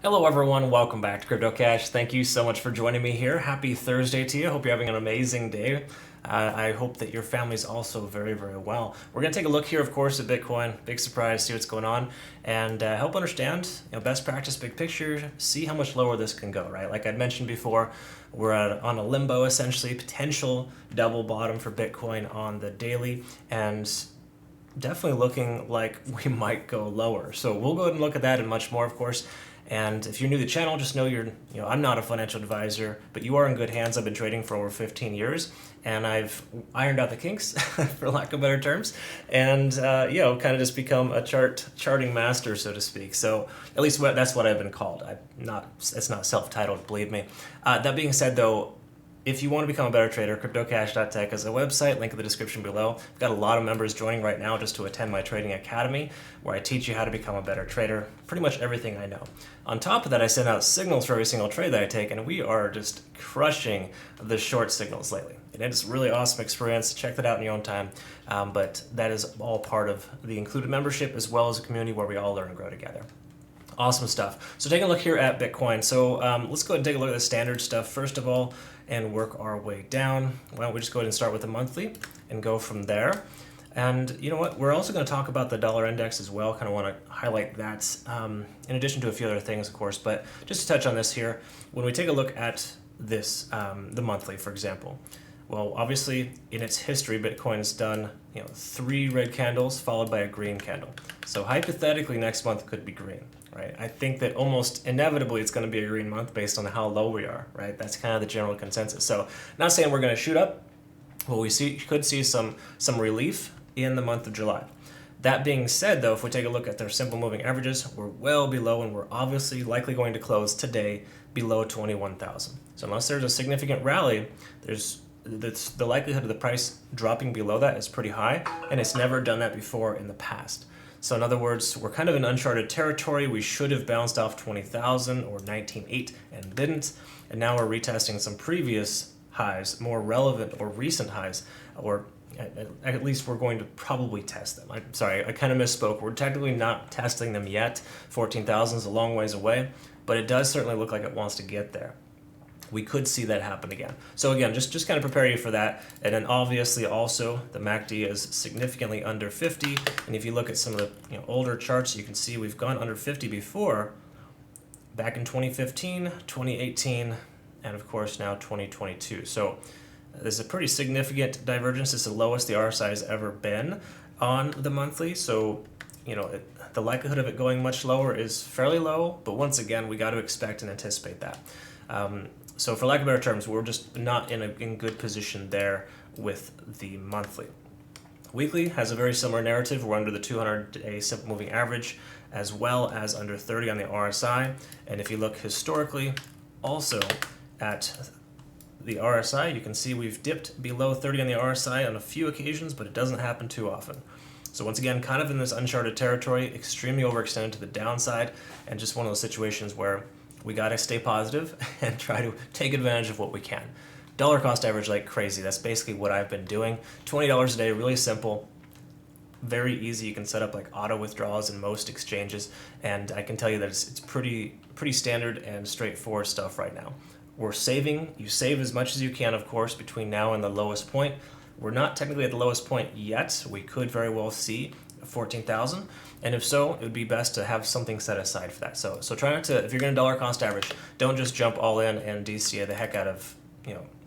Hello everyone, welcome back to CryptoCache. Thank you so much for joining me here. Happy Thursday to you. Hope you're having an amazing day. I hope that your family's also very, very well. We're going to take a look here, of course, at Bitcoin. Big surprise, see what's going on, and help understand best practice, big picture, see how much lower this can go, right? Like I'd mentioned before, we're on a limbo, essentially, potential double bottom for Bitcoin on the daily, and definitely looking like we might go lower. So we'll go ahead and look at that and much more, of course. And if you're new to the channel, just know I'm not a financial advisor, but you are in good hands. I've been trading for over 15 years, and I've ironed out the kinks, for lack of better terms, and kind of just become a charting master, so to speak. So at least that's what I've been called. It's not self-titled, believe me. That being said, though, if you want to become a better trader, CryptoCache.tech is a website, link in the description below. I've got a lot of members joining right now just to attend my trading academy, where I teach you how to become a better trader, pretty much everything I know. On top of that, I send out signals for every single trade that I take, and we are just crushing the short signals lately. And it's a really awesome experience. Check that out in your own time. But that is all part of the included membership, as well as a community where we all learn and grow together. Awesome stuff. So taking a look here at Bitcoin. So let's go ahead and take a look at the standard stuff first of all and work our way down. Why don't we just go ahead and start with the monthly and go from there. And you know what? We're also going to talk about the dollar index as well. Kind of want to highlight that in addition to a few other things, of course. But just to touch on this here, when we take a look at this, the monthly, for example, well, obviously, in its history, Bitcoin's done 3 red candles followed by a green candle. So hypothetically, next month could be green, right? I think that almost inevitably it's going to be a green month based on how low we are, right? That's kind of the general consensus. So not saying we're going to shoot up. Well, we could see some relief in the month of July. That being said, though, if we take a look at their simple moving averages, we're well below, and we're obviously likely going to close today below 21,000. So unless there's a significant rally, the likelihood of the price dropping below that is pretty high, and it's never done that before in the past. So in other words, we're kind of in uncharted territory. We should have bounced off 20,000 or 19.8 and didn't, and now we're retesting some previous highs, more relevant or recent highs, or at least we're going to probably test them. I'm sorry, I kind of misspoke. We're technically not testing them yet. 14,000 is a long ways away, but it does certainly look like it wants to get there. We could see that happen again. So again, just kind of prepare you for that. And then obviously also the MACD is significantly under 50. And if you look at some of the older charts, you can see we've gone under 50 before, back in 2015, 2018, and of course now 2022. So there's a pretty significant divergence. It's the lowest the RSI has ever been on the monthly. So the likelihood of it going much lower is fairly low. But once again, we got to expect and anticipate that. So for lack of better terms, we're just not in good position there with the monthly. Weekly has a very similar narrative. We're under the 200-day simple moving average, as well as under 30 on the RSI. And if you look historically, also at the RSI, you can see we've dipped below 30 on the RSI on a few occasions, but it doesn't happen too often. So once again, kind of in this uncharted territory, extremely overextended to the downside, and just one of those situations where we got to stay positive and try to take advantage of what we can. Dollar cost average like crazy. That's basically what I've been doing. $20 a day, really simple, very easy. You can set up like auto withdrawals in most exchanges, and I can tell you that it's pretty standard and straightforward stuff right now. We're saving. You save as much as you can, of course, between now and the lowest point. We're not technically at the lowest point yet. We could very well see 14,000, and if so, it would be best to have something set aside for that. So try not to, if you're going to dollar cost average, don't just jump all in and DCA the heck out of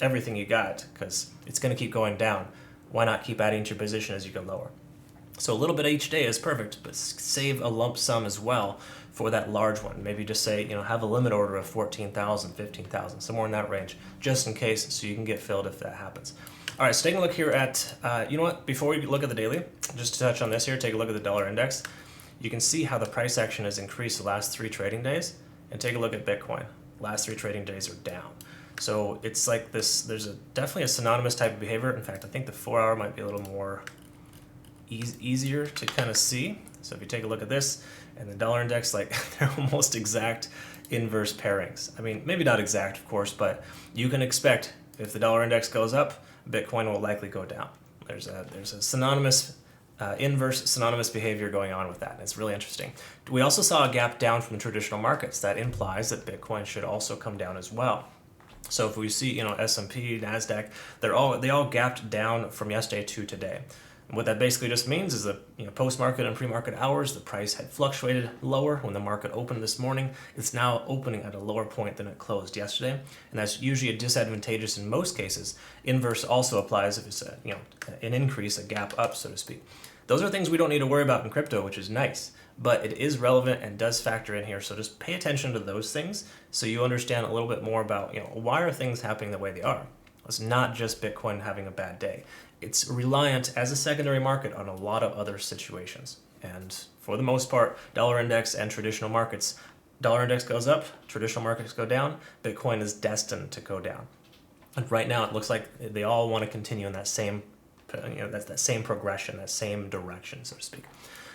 everything you got, because it's going to keep going down. Why not keep adding to your position as you go lower? So a little bit each day is perfect, but save a lump sum as well for that large one. Maybe just say, have a limit order of 14,000, 15,000, somewhere in that range, just in case, so you can get filled if that happens. All right, so taking a look here at, before we look at the daily, just to touch on this here, take a look at the dollar index. You can see how the price action has increased the last 3 trading days, and take a look at Bitcoin. Last 3 trading days are down. So it's like this, there's definitely a synonymous type of behavior. In fact, I think the 4-hour might be a little more easier to kind of see. So if you take a look at this and the dollar index, like they're almost exact inverse pairings. I mean, maybe not exact, of course, but you can expect if the dollar index goes up, Bitcoin will likely go down. There's a synonymous inverse synonymous behavior going on with that. It's really interesting. We also saw a gap down from the traditional markets. That implies that Bitcoin should also come down as well. So if we see, S&P, NASDAQ, they all gapped down from yesterday to today. And what that basically just means is that post-market and pre-market hours, the price had fluctuated lower when the market opened this morning. It's now opening at a lower point than it closed yesterday, and that's usually disadvantageous in most cases. Inverse also applies if it's an increase, a gap up, so to speak. Those are things we don't need to worry about in crypto, which is nice, but it is relevant and does factor in here. So just pay attention to those things so you understand a little bit more about why are things happening the way they are. It's not just Bitcoin having a bad day. It's reliant as a secondary market on a lot of other situations. And for the most part, dollar index and traditional markets, dollar index goes up, traditional markets go down, Bitcoin is destined to go down. And right now it looks like they all want to continue in that same, that same progression, that same direction, so to speak.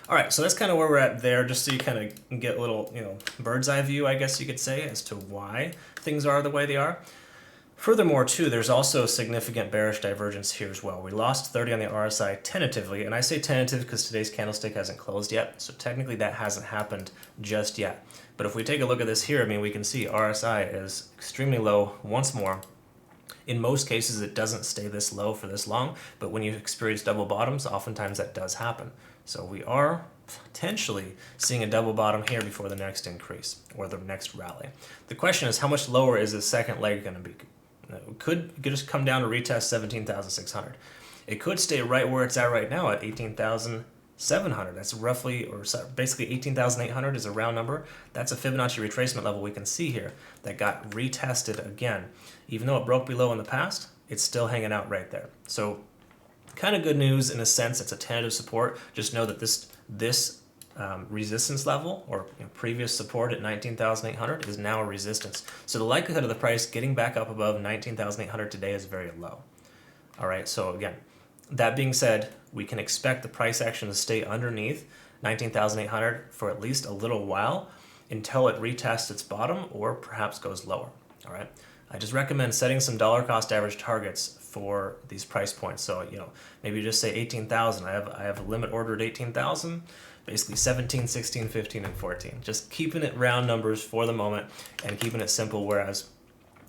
All right, so that's kind of where we're at there, just so you kind of get a little, bird's eye view, I guess you could say, as to why things are the way they are. Furthermore, too, there's also significant bearish divergence here as well. We lost 30 on the RSI tentatively, and I say tentative because today's candlestick hasn't closed yet, so technically that hasn't happened just yet. But if we take a look at this here, we can see RSI is extremely low once more. In most cases, it doesn't stay this low for this long, but when you experience double bottoms, oftentimes that does happen. So we are potentially seeing a double bottom here before the next increase or the next rally. The question is, how much lower is the second leg going to be? It could just come down to retest 17,600. It could stay right where it's at right now at 18,700. That's roughly, or basically 18,800 is a round number. That's a Fibonacci retracement level we can see here that got retested again. Even though it broke below in the past, it's still hanging out right there. So kind of good news in a sense. It's a tentative support. Just know that this resistance level or previous support at 19,800 is now a resistance. So the likelihood of the price getting back up above 19,800 today is very low. All right, so again, that being said, we can expect the price action to stay underneath 19,800 for at least a little while until it retests its bottom or perhaps goes lower. All right, I just recommend setting some dollar cost average targets for these price points. So maybe just say 18,000. I have a limit order at 18,000. Basically 17, 16, 15, and 14. Just keeping it round numbers for the moment and keeping it simple, whereas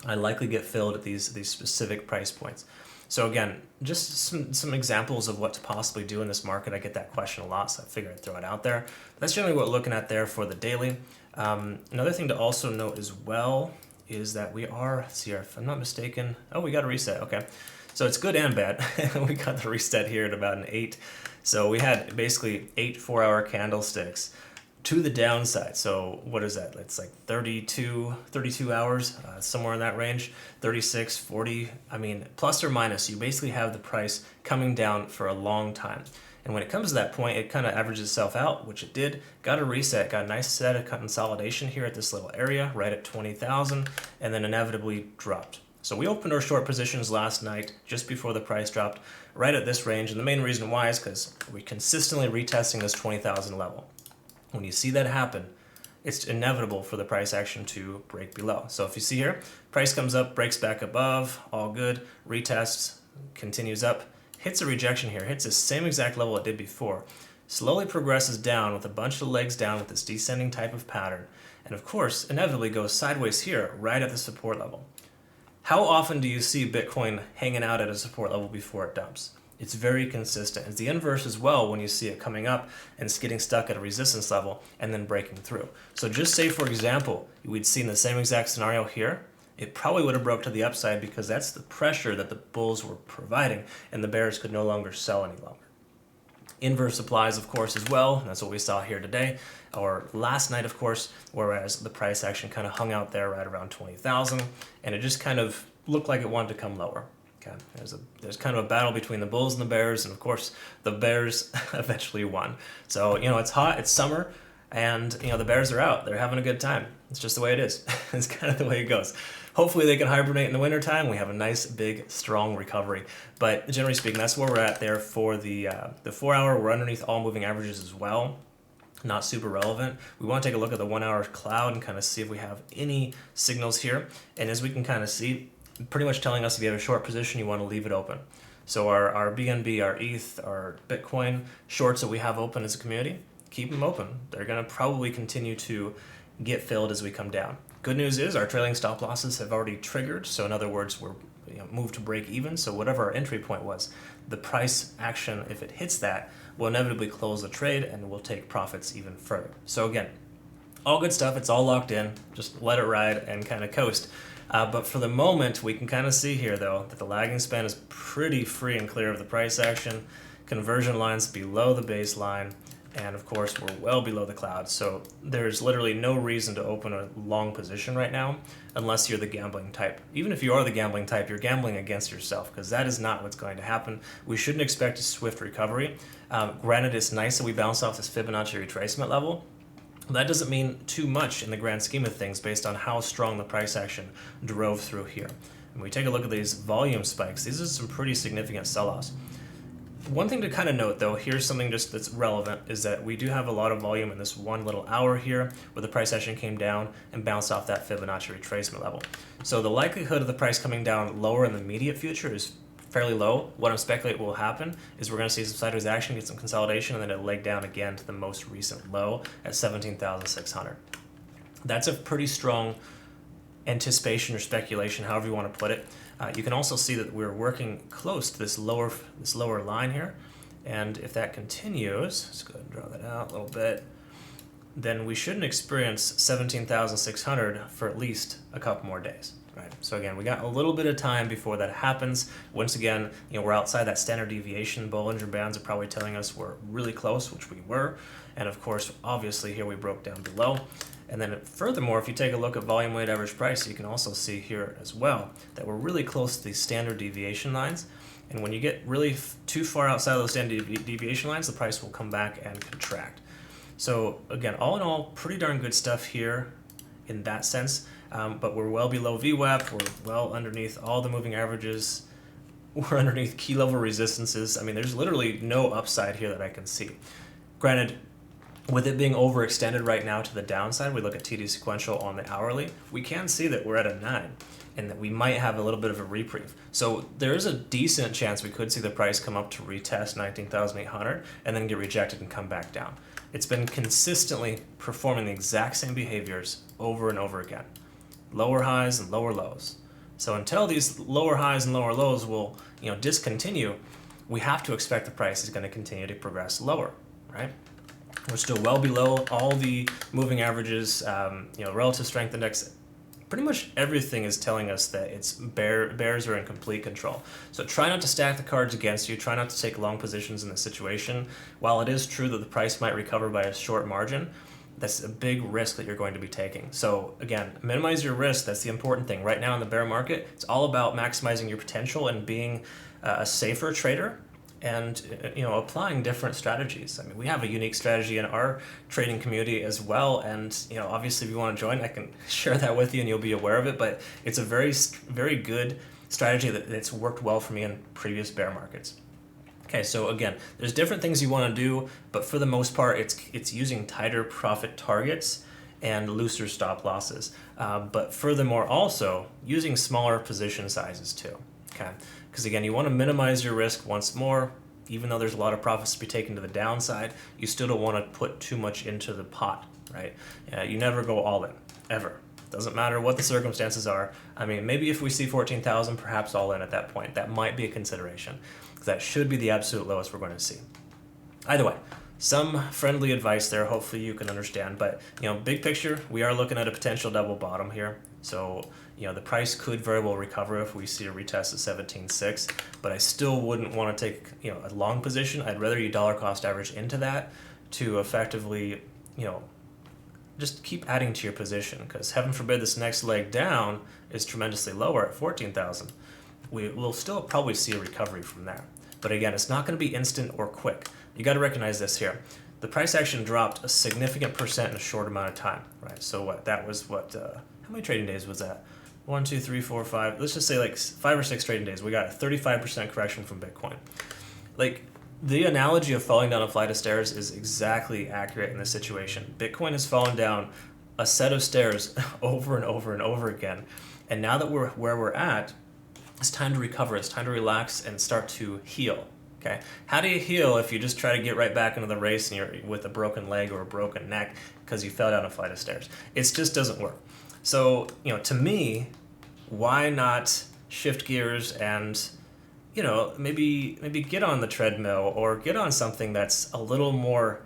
I likely get filled at these specific price points. So again, just some examples of what to possibly do in this market. I get that question a lot, so I figured I'd throw it out there. That's generally what we're looking at there for the daily. Another thing to also note as well is that we are, let's see here, if I'm not mistaken, we got a reset, okay. So it's good and bad. We got the reset here at about an 8. So we had basically 8 4-hour candlesticks to the downside. So what is that? It's like 32 hours, somewhere in that range, 36, 40. Plus or minus, you basically have the price coming down for a long time. And when it comes to that point, it kind of averages itself out, which it did. Got a reset, got a nice set of consolidation here at this little area, right at 20,000, and then inevitably dropped. So we opened our short positions last night, just before the price dropped, right at this range. And the main reason why is because we're consistently retesting this 20,000 level. When you see that happen, it's inevitable for the price action to break below. So if you see here, price comes up, breaks back above, all good, retests, continues up, hits a rejection here, hits the same exact level it did before, slowly progresses down with a bunch of legs down with this descending type of pattern, and of course, inevitably goes sideways here, right at the support level. How often do you see Bitcoin hanging out at a support level before it dumps? It's very consistent. It's the inverse as well when you see it coming up and it's getting stuck at a resistance level and then breaking through. So just say, for example, we'd seen the same exact scenario here, it probably would have broke to the upside because that's the pressure that the bulls were providing and the bears could no longer sell any longer. Inverse applies, of course, as well. That's what we saw here today, or last night, of course, whereas the price action kind of hung out there right around 20,000, and it just kind of looked like it wanted to come lower. Okay, there's kind of a battle between the bulls and the bears, and of course, the bears eventually won. So, it's hot, it's summer, and, the bears are out. They're having a good time. It's just the way it is. It's kind of the way it goes. Hopefully they can hibernate in the wintertime. We have a nice, big, strong recovery. But generally speaking, that's where we're at there for the 4-hour. We're underneath all moving averages as well. Not super relevant. We want to take a look at the 1-hour cloud and kind of see if we have any signals here. And as we can kind of see, pretty much telling us if you have a short position, you want to leave it open. So our BNB, our ETH, our Bitcoin shorts that we have open as a community, keep them open. They're going to probably continue to get filled as we come down. Good news is our trailing stop losses have already triggered. So in other words, we're moved to break even. So whatever our entry point was, the price action, if it hits that, will inevitably close the trade and we'll take profits even further. So again, all good stuff. It's all locked in. Just let it ride and kind of coast. But for the moment, we can kind of see here, though, that the lagging span is pretty free and clear of the price action. Conversion lines below the baseline. And of course, we're well below the cloud. So there's literally no reason to open a long position right now unless you're the gambling type. Even if you are the gambling type, you're gambling against yourself because that is not what's going to happen. We shouldn't expect a swift recovery. Granted, it's nice that we bounce off this Fibonacci retracement level. That doesn't mean too much in the grand scheme of things based on how strong the price action drove through here. When we take a look at these volume spikes, these are some pretty significant sell-offs. One thing to kind of note, though, here's something just that's relevant, is that we do have a lot of volume in this one little hour here where the price action came down and bounced off that Fibonacci retracement level. So the likelihood of the price coming down lower in the immediate future is fairly low. What I'm speculating will happen is we're going to see some sideways action, get some consolidation, and then a leg down again to the most recent low at 17,600. That's a pretty strong anticipation or speculation, however you want to put it. You can also see that we're working close to this lower line here, and if that continues, let's go ahead and draw that out a little bit, then we shouldn't experience 17,600 for at least a couple more days. Right. So again, we got a little bit of time before that happens. Once again, we're outside that standard deviation. Bollinger Bands are probably telling us we're really close, which we were. And of course, obviously here we broke down below. And then furthermore, if you take a look at volume weighted average price, you can also see here as well that we're really close to these standard deviation lines. And when you get really too far outside of those standard deviation lines, the price will come back and contract. So again, all in all, pretty darn good stuff here in that sense. But we're well below VWAP, we're well underneath all the moving averages, we're underneath key level resistances. I mean, there's literally no upside here that I can see. Granted, with it being overextended right now to the downside, we look at TD sequential on the hourly, we can see that we're at a 9 and that we might have a little bit of a reprieve. So there is a decent chance we could see the price come up to retest 19,800 and then get rejected and come back down. It's been consistently performing the exact same behaviors over and over again. Lower highs and lower lows. So until these lower highs and lower lows will, discontinue, we have to expect the price is going to continue to progress lower, right? We're still well below all the moving averages, relative strength index. Pretty much everything is telling us that it's bears are in complete control. So try not to stack the cards against you. Try not to take long positions in this situation. While it is true that the price might recover by a short margin, that's a big risk that you're going to be taking. So again, minimize your risk. That's the important thing. Right now in the bear market, it's all about maximizing your potential and being a safer trader and applying different strategies. I mean, we have a unique strategy in our trading community as well, and obviously if you want to join, I can share that with you and you'll be aware of it, but it's a very, very good strategy that's worked well for me in previous bear markets. Okay, so again, there's different things you want to do, but for the most part, it's using tighter profit targets and looser stop losses. But furthermore, also using smaller position sizes too. Okay, because again, you want to minimize your risk once more. Even though there's a lot of profits to be taken to the downside, you still don't want to put too much into the pot, right? You never go all in, ever. Doesn't matter what the circumstances are. I mean, maybe if we see 14,000, perhaps all in at that point. That might be a consideration, because that should be the absolute lowest we're going to see. Either way, some friendly advice there. Hopefully you can understand. But big picture, we are looking at a potential double bottom here. So the price could very well recover if we see a retest at 17.6. But I still wouldn't want to take a long position. I'd rather you dollar cost average into that to effectively just keep adding to your position, because heaven forbid this next leg down is tremendously lower at 14,000. We will still probably see a recovery from there. But again, it's not going to be instant or quick. You got to recognize this here. The price action dropped a significant percent in a short amount of time, right? So how many trading days was that? 1, 2, 3, 4, 5. Let's just say like 5 or 6 trading days. We got a 35% correction from Bitcoin. The analogy of falling down a flight of stairs is exactly accurate in this situation. Bitcoin has fallen down a set of stairs over and over and over again. And now that we're where we're at, It's time to recover. It's time to relax and start to heal. Okay. How do you heal if you just try to get right back into the race and you're with a broken leg or a broken neck because you fell down a flight of stairs? It just doesn't work. So, to me, why not shift gears and, maybe get on the treadmill or get on something that's a little more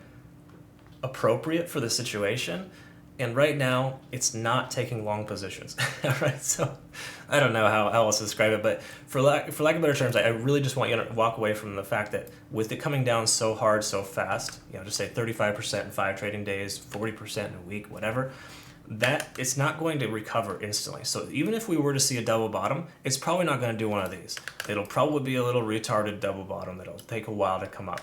appropriate for the situation. And right now, it's not taking long positions. All right, so I don't know how else to describe it, but for lack of better terms, I really just want you to walk away from the fact that with it coming down so hard, so fast, just say 35% in 5 trading days, 40% in a week, whatever, that it's not going to recover instantly. So even if we were to see a double bottom, it's probably not going to do one of these. It'll probably be a little retarded double bottom that'll take a while to come up.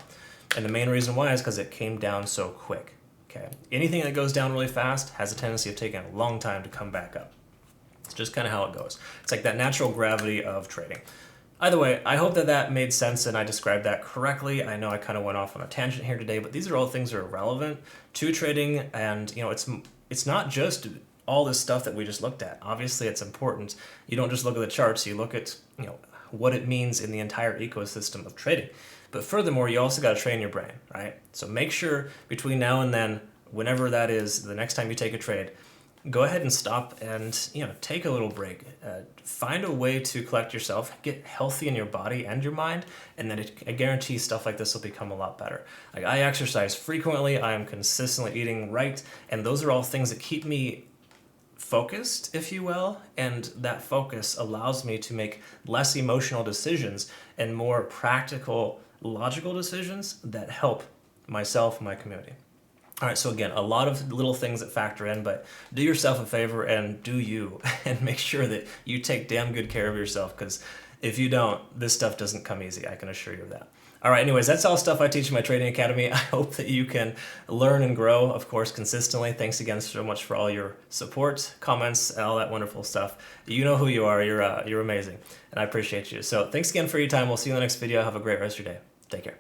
And the main reason why is because it came down so quick. Okay. Anything that goes down really fast has a tendency of taking a long time to come back up. It's just kind of how it goes. It's like that natural gravity of trading. Either way, I hope that made sense and I described that correctly. I know I kind of went off on a tangent here today, but these are all things that are relevant to trading, and it's not just all this stuff that we just looked at. Obviously, it's important. You don't just look at the charts, you look at what it means in the entire ecosystem of trading. But furthermore, you also got to train your brain, right? So make sure between now and then, whenever that is, the next time you take a trade, go ahead and stop and take a little break. Find a way to collect yourself, get healthy in your body and your mind, and then I guarantee stuff like this will become a lot better. Like, I exercise frequently, I am consistently eating right, and those are all things that keep me focused, if you will, and that focus allows me to make less emotional decisions and more practical, logical decisions that help myself and my community. All right, so again, a lot of little things that factor in, but do yourself a favor and do you, and make sure that you take damn good care of yourself, because if you don't, this stuff doesn't come easy, I can assure you of that. All right, anyways, that's all stuff I teach in my Trading Academy. I hope that you can learn and grow, of course, consistently. Thanks again so much for all your support, comments, and all that wonderful stuff. You know who you are. You're amazing, and I appreciate you. So thanks again for your time. We'll see you in the next video. Have a great rest of your day. Take care.